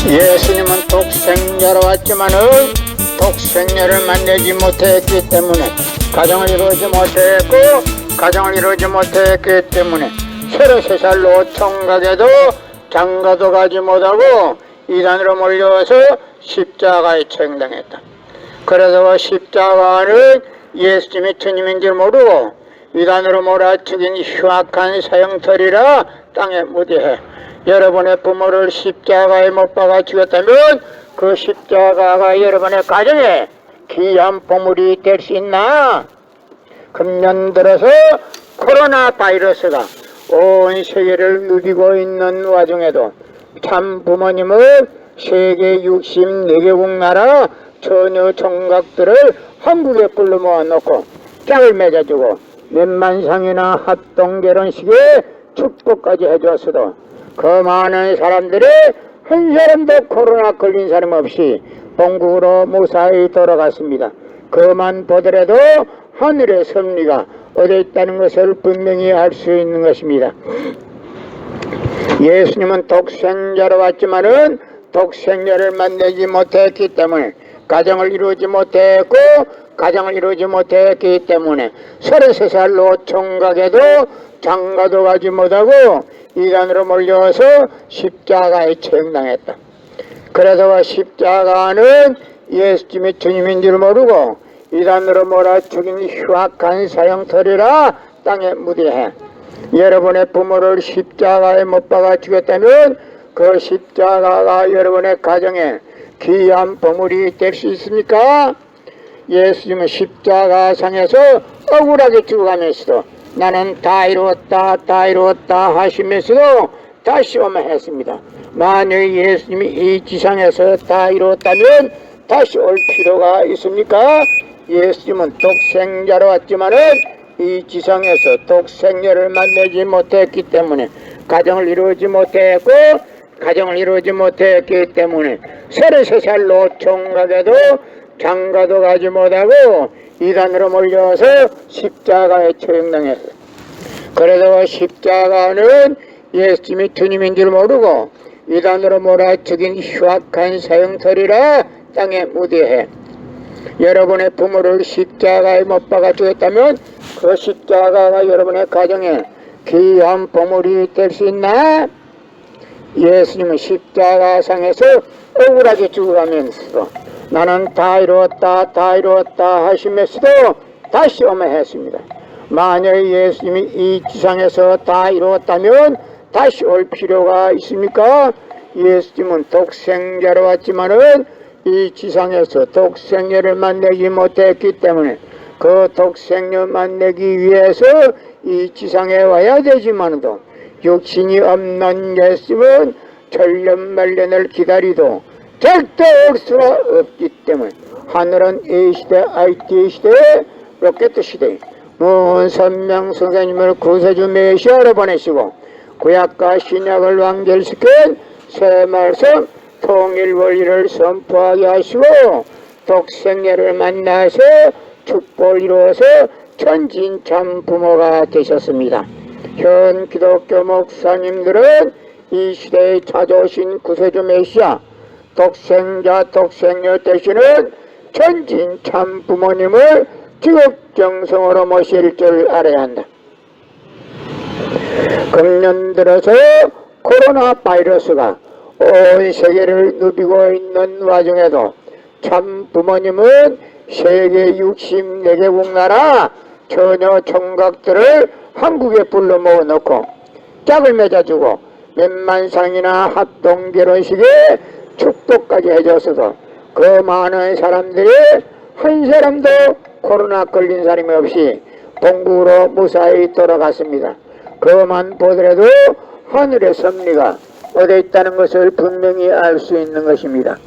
예수님은 독생자로 왔지만은 독생자를 만나지 못했기 때문에 가정을 이루지 못했고 가정을 이루지 못했기 때문에 33살로 총각에도 장가도 가지 못하고 이단으로 몰려와서 십자가에 처형당했다. 그래서 십자가는 예수님이 주님인 줄 모르고 이단으로 몰아치긴 흉악한 사형털이라 땅에 무디해 여러분의 부모를 십자가에 못 박아 죽였다면 그 십자가가 여러분의 가정에 귀한 보물이 될 수 있나? 금년 들어서 코로나 바이러스가 온 세계를 누비고 있는 와중에도 참 부모님은 세계 64개국 나라 처녀 총각들을 한국에 불러 모아놓고 짝을 맺어주고 몇만상이나 합동 결혼식에 축복까지 해줬어도 그 많은 사람들이 한 사람도 코로나 걸린 사람 없이 본국으로 무사히 돌아갔습니다. 그만 보더라도 하늘의 섭리가 어디 있다는 것을 분명히 알 수 있는 것입니다. 예수님은 독생자로 왔지만은 독생자를 만나지 못했기 때문에 가정을 이루지 못했고 가정을 이루지 못했기 때문에 33살로 총각에도 장가도 가지 못하고 이단으로 몰려와서 십자가에 처형당했다. 그래서 십자가는 예수님이 주님인 줄 모르고 이단으로 몰아죽인 흉악한 사형털이라 땅에 무디해 여러분의 부모를 십자가에 못 박아 죽였다면 그 십자가가 여러분의 가정에 귀한 보물이 될 수 있습니까? 예수님은 십자가상에서 억울하게 죽어가면서도 나는 다 이루었다 다 이루었다 하시면서도 다시 오면 했습니다. 만약 예수님이 이 지상에서 다 이루었다면 다시 올 필요가 있습니까? 예수님은 독생자로 왔지만은 이 지상에서 독생자를 만나지 못했기 때문에 가정을 이루지 못했고 가정을 이루지 못했기 때문에 33살로 총각에도 장가도 가지 못하고 이단으로 몰려서 십자가에 처형당했어요. 그래서 십자가는 예수님이 주님인 줄 모르고 이단으로 몰아죽인 흉악한 사형털이라 땅에 무디해 여러분의 부모를 십자가에 못 박아 죽였다면 그 십자가가 여러분의 가정에 귀한 보물이 될 수 있나? 예수님은 십자가상에서 억울하게 죽어가면서도 나는 다 이루었다 다 이루었다 하시면서도 다시 오면 했습니다. 만약 예수님이 이 지상에서 다 이루었다면 다시 올 필요가 있습니까? 예수님은 독생자로 왔지만은 이 지상에서 독생자를 만나지 못했기 때문에 그 독생자 만나기 위해서 이 지상에 와야 되지만도 육신이 없는 예수님은 천년만년을 기다리도 절대 올 수가 없기 때문에 하늘은 A시대, IT 시대, 로켓 시대 무한 선명 선생님을 구세주 메시아로 보내시고 구약과 신약을 완결시킨 새 말씀 통일 원리를 선포하게 하시고 독생자를 만나서 축복을 이루어서 천진참 부모가 되셨습니다. 현 기독교 목사님들은 이 시대에 찾아오신 구세주 메시아 독생자 대신은 천진참 부모님을 지극정성으로 모실 줄 알아야 한다. 금년 들어서 코로나 바이러스가 온 세계를 누비고 있는 와중에도 참 부모님은 세계 64개국 나라 처녀 총각들을 한국에 불러 모아놓고 짝을 맺어주고 몇만상이나 합동 결혼식에 축복까지 해줬어도 그 많은 사람들이 한 사람도 코로나 걸린 사람이 없이 본국으로 무사히 돌아갔습니다. 그만 보더라도 하늘의 섭리가 어디 있다는 것을 분명히 알 수 있는 것입니다.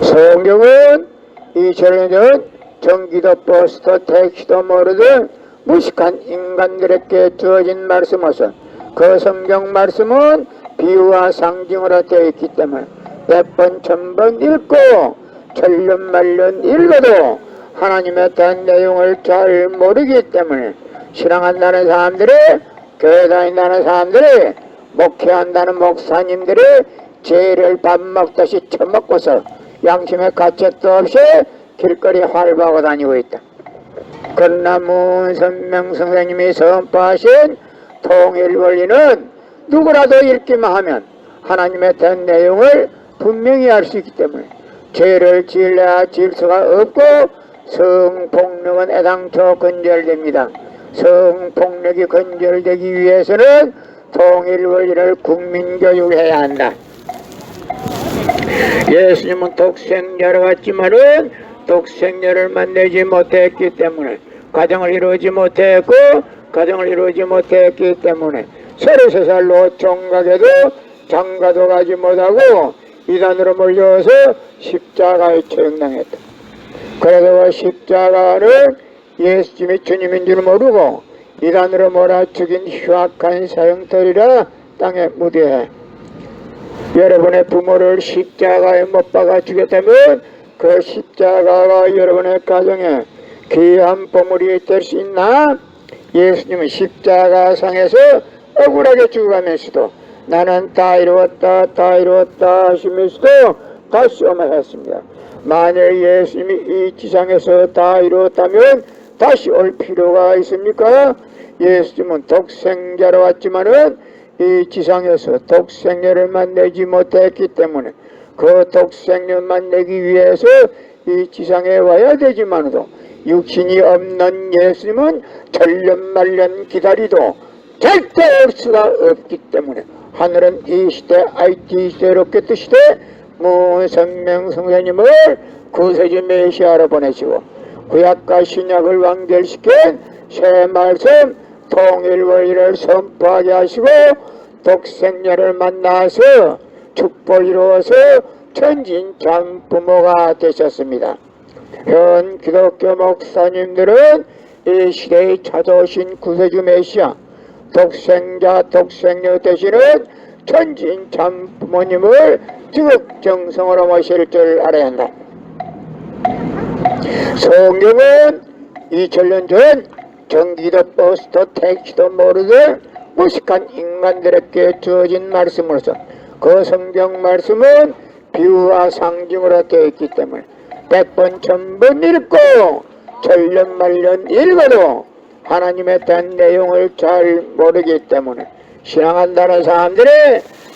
성경은 이전에는 전기도 버스도 택시도 모르던 무식한 인간들에게 주어진 말씀으로서 그 성경 말씀은 비유와 상징으로 되어 있기 때문에 100번 1000번 읽고 천년만년 읽어도 하나님에 대한 내용을 잘 모르기 때문에 신앙한다는 사람들이 교회 다닌다는 사람들이 목회한다는 목사님들이 죄를 밥 먹듯이 처먹고서 양심의 가책도 없이 길거리 활보하고 다니고 있다. 그러나 문선명 선생님이 선포하신 통일원리는 누구라도 읽기만 하면 하나님의 된 내용을 분명히 알 수 있기 때문에 죄를 지으려야 지을 수가 없고 성폭력은 애당초 건절됩니다. 성폭력이 건절되기 위해서는 통일원리를 국민교육해야 한다. 예수님은 독생자로 왔지만은 독생자를 만나지 못했기 때문에 가정을 이루지 못했고 가정을 이루지 못했기 때문에 33살로 총각에도 장가도 가지 못하고 이단으로 몰려서 십자가에 처형당했다. 그래서 십자가는 예수님이 주님인 줄 모르고 이단으로 몰아 죽인 흉악한 사형터리라 땅에 묻어야 해. 여러분의 부모를 십자가에 못 박아 죽였다면 그 십자가가 여러분의 가정에 귀한 보물이 될 수 있나? 예수님은 십자가상에서 억울하게 죽어가면서도 나는 다 이루었다 다 이루었다 하시면서도 다시 오면했습니다. 만일 예수님이 이 지상에서 다 이루었다면 다시 올 필요가 있습니까? 예수님은 독생자로 왔지만은 이 지상에서 독생녀를 만나지 못했기 때문에 그 독생녀를 만나기 위해서 이 지상에 와야 되지만도 육신이 없는 예수님은 천년만년 기다리도 절대 올 수가 없기 때문에 하늘은 이 시대 IT 시대로 없겠듯 시대 문선명 선생님을 구세주 메시아로 보내시고 구약과 신약을 완결시킨 새 말씀 통일원리를 선포하게 하시고 독생녀를 만나서 축복을 이루어서 천진참 부모가 되셨습니다. 현 기독교 목사님들은 이 시대에 찾아오신 구세주 메시아 독생자 독생녀 되시는 천진참 부모님을 지극정성으로 모실 줄 알아야 한다. 성경은 2000년 전 전기도 버스도 택시도 모르던 무식한 인간들에게 주어진 말씀으로서 그 성경 말씀은 비유와 상징으로 되어 있기 때문에 100번 1000번 읽고 천년만년 읽어도 하나님에 대한 내용을 잘 모르기 때문에 신앙한다는 사람들이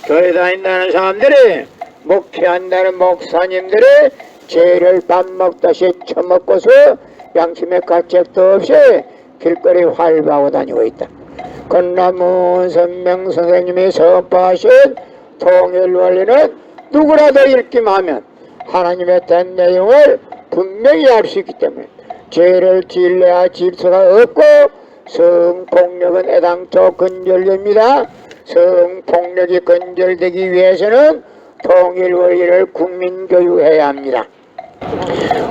교회 다닌다는 사람들이 목회한다는 목사님들이 죄를 밥 먹듯이 처먹고서 양심의 가책도 없이 길거리 활보하고 다니고 있다. 그러나 문선명 선생님이 선포하신 통일원리는 누구라도 읽기만 하면 하나님의 된 내용을 분명히 알 수 있기 때문에 죄를 지으려야 지을 수가 없고 성폭력은 애당초 건절됩니다. 성폭력이 건절되기 위해서는 통일원리를 국민교육해야 합니다.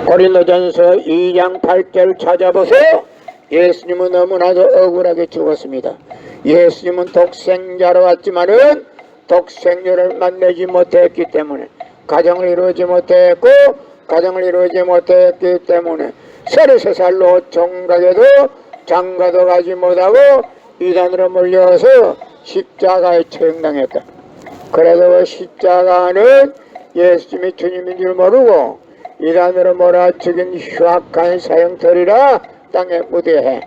고린도전서 2장 8절 찾아보세요. 예수님은 너무나도 억울하게 죽었습니다. 예수님은 독생자로 왔지만은 독생녀를 만나지 못했기 때문에 가정을 이루지 못했고 가정을 이루지 못했기 때문에 33살로 총각에도 장가도 가지 못하고 이단으로 몰려서 십자가에 처형당했다. 그래서 그 십자가는 예수님이 주님인 줄 모르고 이단으로 몰아 죽인 흉악한 사형터리라 땅에 묻어야 해.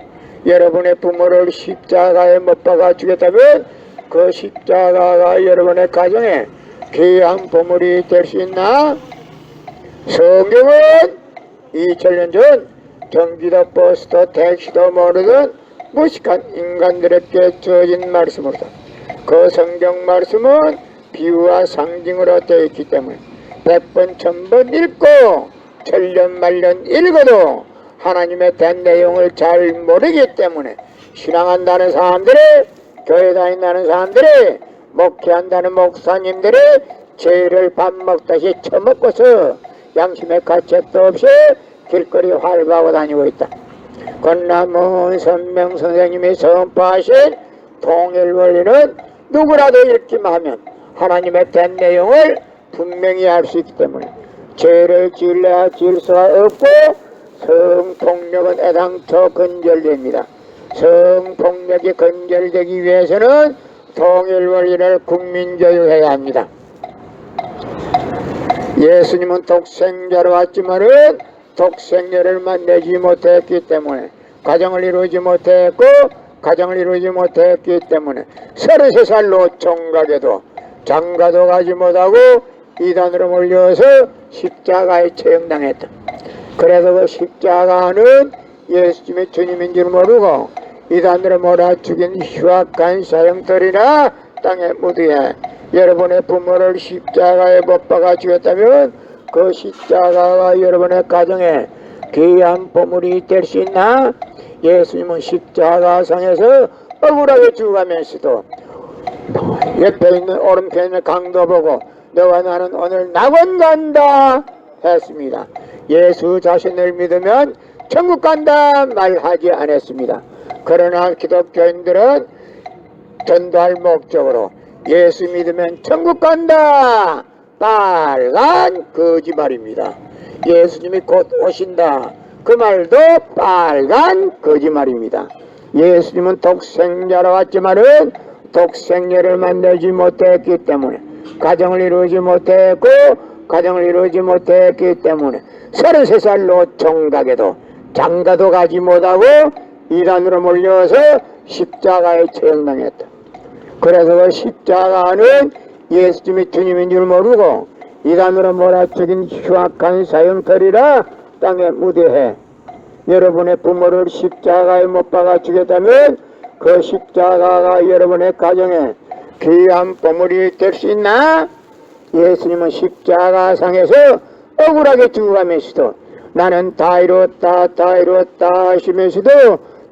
여러분의 부모를 십자가에 못 박아 죽였다면 그 십자가가 여러분의 가정에 귀한 보물이 될 수 있나? 성경은 2000년 전 전기도 버스도 택시도 모르던 무식한 인간들에게 주어진 말씀으로서 그 성경 말씀은 비유와 상징으로 되어 있기 때문에 100번 1000번 읽고 천년만년 읽어도 하나님의 된 내용을 잘 모르기 때문에 신앙한다는 사람들이 교회 다닌다는 사람들이 목회한다는 목사님들이 죄를 밥 먹듯이 처먹고서 양심의 가책도 없이 길거리 활보하고 다니고 있다. 그러나 문선명 선생님이 선포하신 통일원리는 누구라도 읽기만 하면 하나님의 된 내용을 분명히 알 수 있기 때문에 죄를 지으려야 지을 수가 없고 성폭력은 애당초 건절됩니다. 성폭력이 건절되기 위해서는 통일원리를 국민교육해야 합니다. 예수님은 독생자로 왔지만은 독생자를 만나지 못했기 때문에 가정을 이루지 못했고 가정을 이루지 못했기 때문에 33살로 총각에도 장가도 가지 못하고 이단으로 몰려서 십자가에 처형당했다. 그래서 그 십자가는 예수님의 주님인 줄 모르고 이단으로 몰아 죽인 흉악한 사형들이나 땅에 묻어야 여러분의 부모를 십자가에 못 박아 죽였다면 그 십자가가 여러분의 가정에 귀한 보물이 될 수 있나? 예수님은 십자가상에서 억울하게 죽어가면서도 옆에 있는 오른편에 있는 강도 보고 너와 나는 오늘 낙원 간다 했습니다. 예수 자신을 믿으면 천국 간다 말하지 않았습니다. 그러나 기독교인들은 전도할 목적으로 예수 믿으면 천국 간다 빨간 거짓말입니다. 예수님이 곧 오신다 그 말도 빨간 거짓말입니다. 예수님은 독생자로 왔지만은 독생자를 만나지 못했기 때문에 가정을 이루지 못했고 가정을 이루지 못했기 때문에 33살로 총각에도 장가도 가지 못하고 이단으로 몰려서 십자가에 처형당했다. 그래서 그 십자가는 예수님이 주님인 줄 모르고 이단으로 몰아죽인 흉악한 사형터리라 땅에 무대해 여러분의 부모를 십자가에 못 박아 죽였다면 그 십자가가 여러분의 가정에 귀한 보물이 될 수 있나? 예수님은 십자가상에서 억울하게 죽어가면서도 나는 다 이루었다 다 이루었다 하시면서도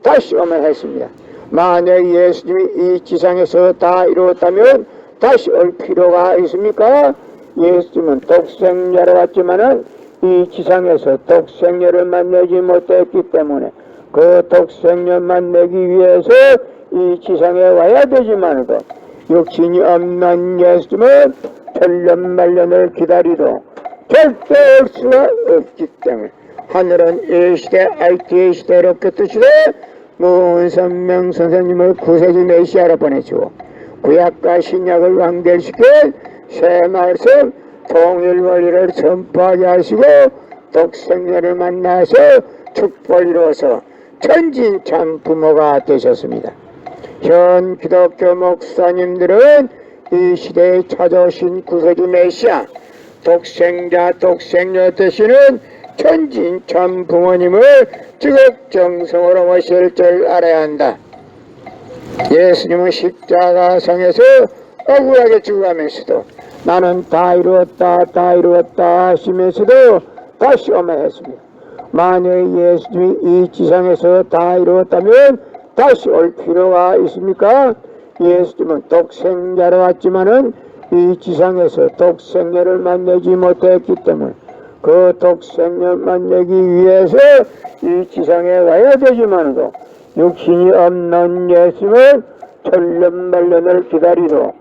다시 오면했습니다. 만약 예수님이 이 지상에서 다 이루었다면 다시 올 필요가 있습니까? 예수님은 독생자로 왔지만은 이 지상에서 독생자를 만나지 못했기 때문에 그 독생자 만나기 위해서 이 지상에 와야 되지만도 육신이 없는 예수님은 천년만년을 기다리도 절대 올 수가 없기 때문에 하늘은 이 시대 IT 시대로 끝시되 문선명 선생님을 구세주 메시아로 보내주고 구약과 신약을 완결시켜 새 말씀 통일 원리를 선포하게 하시고 독생자를 만나서 축복을 이루어서 천진참 부모가 되셨습니다. 현 기독교 목사님들은 이 시대에 찾아오신 구세주 메시아 독생자 독생녀 되시는 천진참 부모님을 지극정성으로 모실 줄 알아야 한다. 예수님은 십자가상에서 억울하게 죽어가면서도 나는 다 이루었다 다 이루었다 하시면서도 다시 오면했습니다. 만약 예수님이 이 지상에서 다 이루었다면 다시 올 필요가 있습니까? 예수님은 독생자로 왔지만은 이 지상에서 독생자를 만나지 못했기 때문에 그 독생자 만나기 위해서 이 지상에 와야 되지만도 육신이 없는 예수님은 천년만년을 기다리도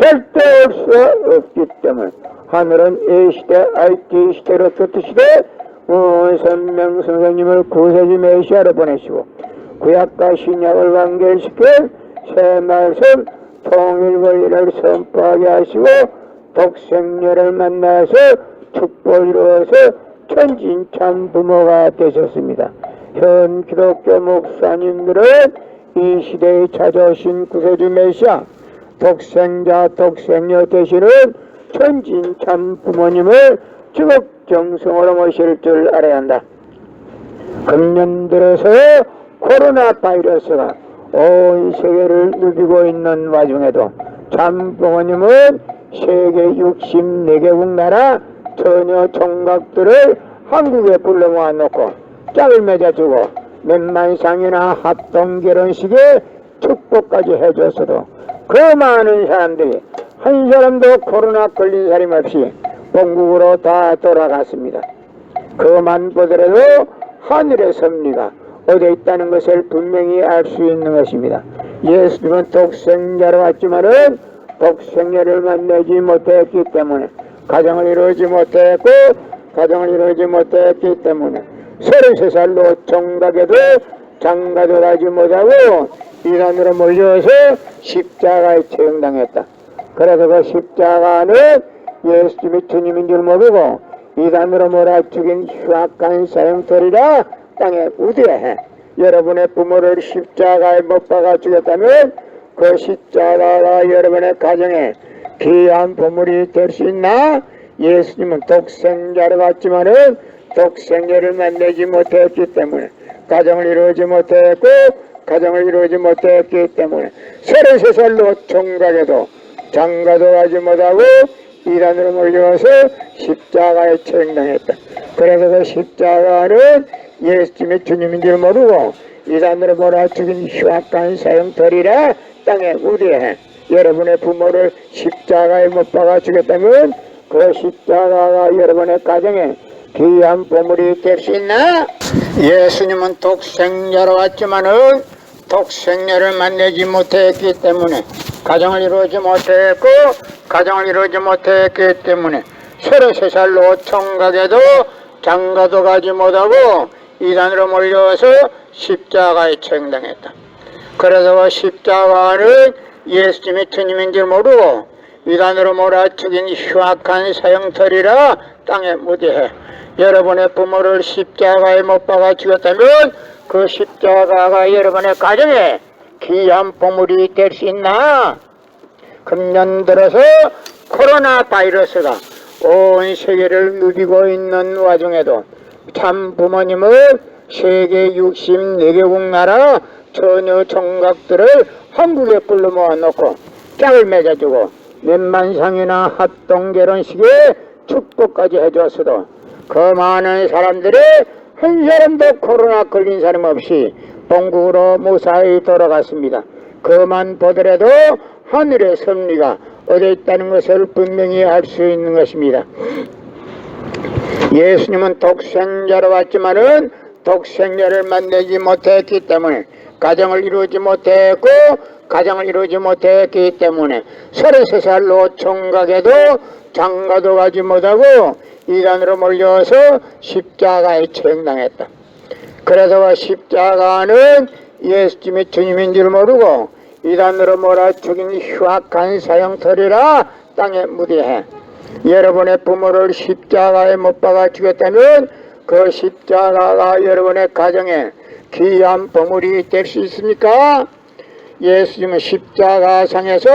절대 올 수 없기 때문에 하늘은 이 시대 IT 시대로 끝시되 문선명 선생님을 구세주 메시아로 보내시고 구약과 신약을 완결시켜 새 말씀 통일 원리를 선포하게 하시고 독생녀를 만나서 축복을 이루어서 천진참 부모가 되셨습니다. 현 기독교 목사님들은 이 시대에 찾아오신 구세주 메시아 독생자 독생녀 되시는 천진참 부모님을 지극정성으로 모실 줄 알아야 한다. 금년 들어서 코로나 바이러스가 온 세계를 누비고 있는 와중에도 참 부모님은 세계 64개국 나라 처녀 총각들을 한국에 불러 모아놓고 짝을 맺어주고 몇만 상이나 합동 결혼식에 축복까지 해줬어도 그 많은 사람들이 한 사람도 코로나 걸린 사람 없이 본국으로 다 돌아갔습니다. 그만 보더라도 하늘의 섭리가 어디에 있다는 것을 분명히 알 수 있는 것입니다. 예수님은 독생자로 왔지만은 독생자를 만나지 못했기 때문에 가정을 이루지 못했고 가정을 이루지 못했기 때문에 33살로 총각에도 장가도 가지 못하고 이단으로 몰려서 십자가에 처형당했다. 그래서 그 십자가는 예수님이 주님인 줄 모르고 이단으로 몰아죽인 흉악한 사형터리라 땅에 우대해. 여러분의 부모를 십자가에 못 박아 죽였다면 그 십자가가 여러분의 가정에 귀한 보물이 될 수 있나? 예수님은 독생자를 받지만은 독생자를 만나지 못했기 때문에 가정을 이루지 못했고 가정을 이루지 못했기 때문에 33살로 총각에도 장가도 가지 못하고 이단으로 몰려와서 십자가에 처형당했다. 그래서 그 십자가는 예수님이 주님인 줄 모르고 이단으로 몰아 죽인 흉악한 사형터리라 땅에 우대해. 여러분의 부모를 십자가에 못 박아 죽였다면 그 십자가가 여러분의 가정에 귀한 보물이 될 수 있나? 예수님은 독생자로 왔지만은 독생자를 만나지 못했기 때문에 가정을 이루지 못했고 가정을 이루지 못했기 때문에 33살로 총각에도 장가도 가지 못하고 이단으로 몰려와서 십자가에 처형당했다. 그래서 십자가는 예수님이 주님인 줄 모르고 이단으로 몰아죽인 흉악한 사형터리라 땅에 무대해. 여러분의 부모를 십자가에 못 박아 죽였다면 그 십자가가 여러분의 가정에 귀한 보물이 될 수 있나? 금년 들어서 코로나 바이러스가 온 세계를 누비고 있는 와중에도 참 부모님은 세계 64개국 나라 처녀 총각들을 한국에 불러 모아놓고 짝을 맺어주고 몇만상이나 합동 결혼식에 축복까지 해줬어도 그 많은 사람들이 한 사람도 코로나 걸린 사람 없이 본국으로 무사히 돌아갔습니다. 그만 보더라도 하늘의 섭리가 어디 있다는 것을 분명히 알 수 있는 것입니다. 예수님은 독생자로 왔지만은 독생자를 만나지 못했기 때문에 가정을 이루지 못했고 가정을 이루지 못했기 때문에 33살로 총각에도 장가도 가지 못하고 이단으로 몰려서 십자가에 처형당했다. 그래서 십자가는 예수님이 주님인 줄 모르고 이단으로 몰아 죽인 흉악한 사형터리라 땅에 무대해. 여러분의 부모를 십자가에 못 박아 죽였다면 그 십자가가 여러분의 가정에 귀한 보물이 될 수 있습니까? 예수님은 십자가상에서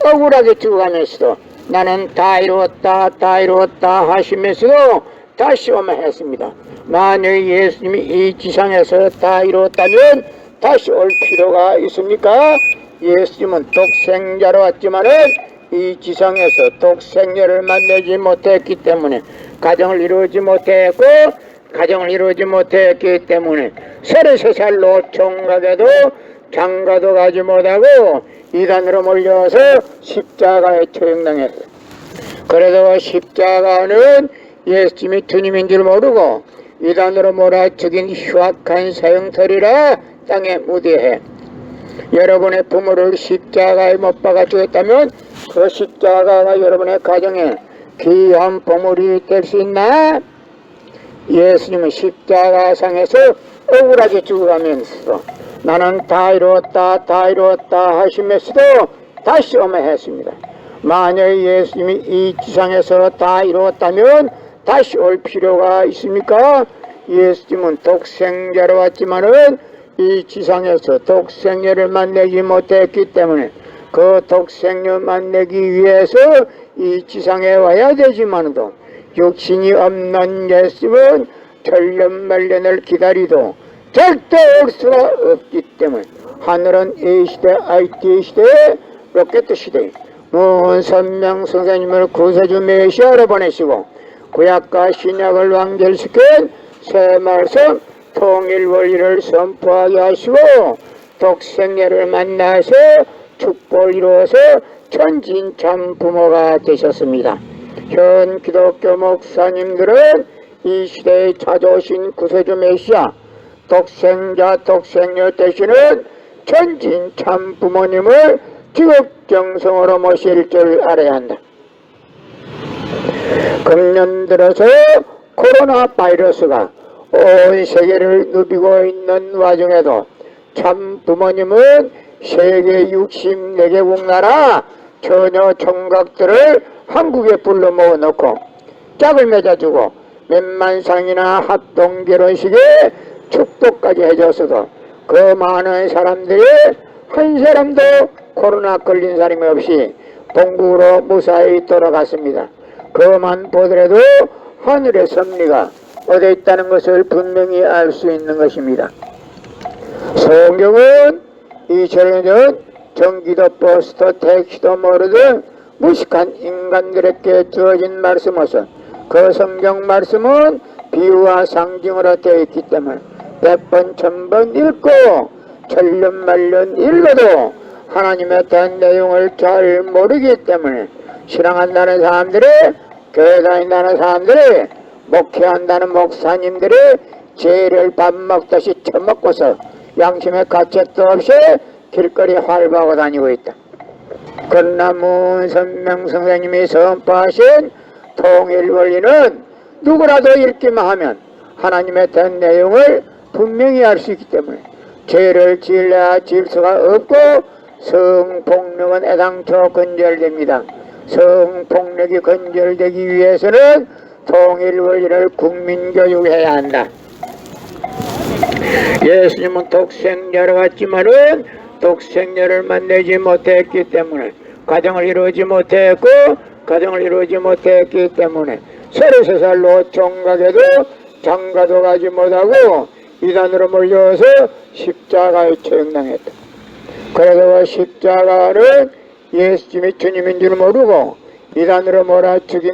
억울하게 죽어가면서도 나는 다 이루었다 다 이루었다 하시면서도 다시 오면 했습니다. 만약 예수님이 이 지상에서 다 이루었다면 다시 올 필요가 있습니까? 예수님은 독생자로 왔지만은 이 지상에서 독생자를 만나지 못했기 때문에 가정을 이루지 못했고 가정을 이루지 못했기 때문에 33살로 총각에도 장가도 가지 못하고 이단으로 몰려서 십자가에 처형당했어요. 그래서 십자가는 예수님이 주님인 줄 모르고 이단으로 몰아 죽인 흉악한 사형터리라 땅에 무대해. 여러분의 부모를 십자가에 못 박아 죽였다면 그 십자가가 여러분의 가정에 귀한 보물이 될 수 있나? 예수님은 십자가상에서 억울하게 죽어가면서 나는 다 이루었다 다 이루었다 하시면서도 다시 오면 했습니다. 만약 예수님이 이 지상에서 다 이루었다면 다시 올 필요가 있습니까? 예수님은 독생자로 왔지만은 이 지상에서 독생자를 만나지 못했기 때문에 그 독생자 만나기 위해서 이 지상에 와야 되지만도 육신이 없는 예수님은 천년만년을 기다리도 절대 올 수가 없기 때문에 하늘은 A시대, IT 시대, 로켓 시대 무은 선명 선생님을 구세주 메시아로 보내시고 구약과 신약을 완결시킨 새 말씀 통일 원리를 선포하게 하시고 독생자를 만나서 축복을 이루어서 천진참 부모가 되셨습니다. 현 기독교 목사님들은 이 시대에 찾아오신 구세주 메시아 독생자 독생녀 되시는 천진참 부모님을 지극정성으로 모실 줄 알아야 한다. 금년 들어서 코로나 바이러스가 온 세계를 누비고 있는 와중에도 참 부모님은 세계 64개국 나라 처녀 총각들을 한국에 불러 모아놓고 짝을 맺어주고 몇만상이나 합동 결혼식에 축복까지 해줬어도 그 많은 사람들이 한 사람도 코로나 걸린 사람이 없이 본국으로 무사히 돌아갔습니다. 그만 보더라도 하늘의 섭리가 어디 있다는 것을 분명히 알 수 있는 것입니다. 성경은 이처럼 전기도 버스도 택시도 모르던 무식한 인간들에게 주어진 말씀으로서 그 성경 말씀은 비유와 상징으로 되어 있기 때문에 100번 1000번 읽고 천년만년 읽어도 하나님에 대한 내용을 잘 모르기 때문에 신앙한다는 사람들이, 교회 다닌다는 사람들이, 목회한다는 목사님들이 죄를 밥 먹듯이 처먹고서 양심의 가책도 없이 길거리 활보하고 다니고 있다. 그러나 문선명 선생님이 선포하신 통일원리는 누구라도 읽기만 하면 하나님에 대한 내용을 분명히 알 수 있기 때문에 죄를 지으려 지을 수가 없고 성폭력은 애당초 건절됩니다. 성폭력이 건절되기 위해서는 통일원리를 국민교육해야 한다. 예수님은 독생자로 왔지만은 독생자를 만나지 못했기 때문에 가정을 이루지 못했고 가정을 이루지 못했기 때문에 33살로 총각에도 장가도 가지 못하고 이단으로 몰려서 십자가에 처형당했다. 그래서 십자가는 예수님이 주님인 줄 모르고 이단으로 몰아 죽인